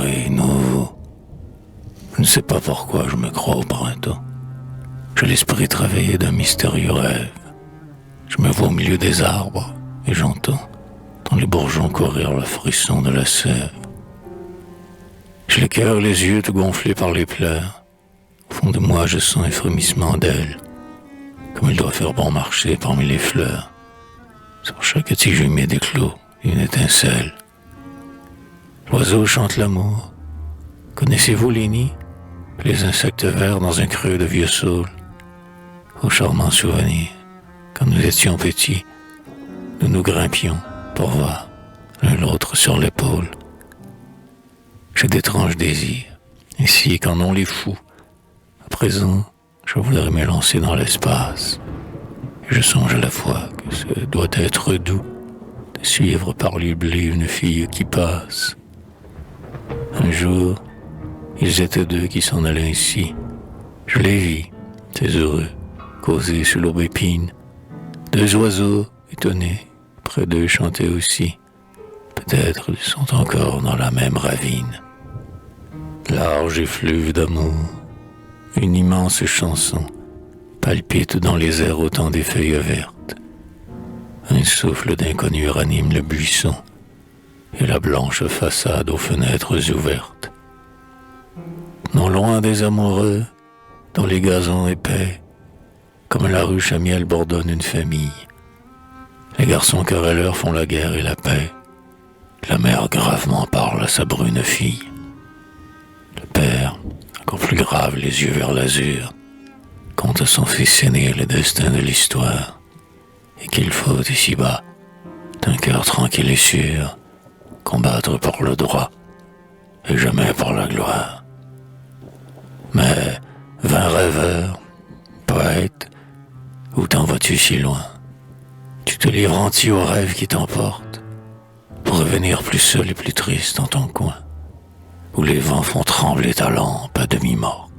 coloré, nouveau. Je ne sais pas pourquoi je me crois au printemps. J'ai l'esprit travaillé d'un mystérieux rêve. Je me vois au milieu des arbres et j'entends dans les bourgeons courir le frisson de la sève. J'ai le cœur et les yeux tout gonflés par les pleurs. Au fond de moi, je sens un frémissement d'ailes, comme il doit faire bon marché parmi les fleurs. Sur chaque tige humide d'éclos, une étincelle. L'oiseau chante l'amour. Connaissez-vous les nids? Les insectes verts dans un creux de vieux saules. Aux charmants souvenirs, quand nous étions petits, nous nous grimpions pour voir l'un l'autre sur l'épaule. J'ai d'étranges désirs, ainsi qu'en ont les fous. À présent, je voudrais me lancer dans l'espace. Et je songe à la fois que ce doit être doux de suivre par les blés une fille qui passe. Un jour, ils étaient deux qui s'en allaient ainsi. Je les vis, ces heureux, causer sous l'aubépine. Deux oiseaux, étonnés, près d'eux chantaient aussi. Peut-être ils sont encore dans la même ravine. Large effluve d'amour, une immense chanson palpite dans les airs au temps des feuilles vertes. Un souffle d'inconnu ranime le buisson et la blanche façade aux fenêtres ouvertes. Non loin des amoureux, dans les gazons épais, comme la ruche à miel bourdonne une famille. Les garçons querelleurs font la guerre et la paix. La mère gravement parle à sa brune fille. Le père, encore plus grave, les yeux vers l'azur, conte à son fils aîné le destin de l'histoire, et qu'il faut ici-bas, d'un cœur tranquille et sûr, combattre pour le droit, et jamais pour la gloire. Mais, vain rêveur, poète, où t'en vas-tu si loin? Tu te livres entier aux rêves qui t'emportent, pour revenir plus seul et plus triste dans ton coin, où les vents font trembler ta lampe à demi-morte.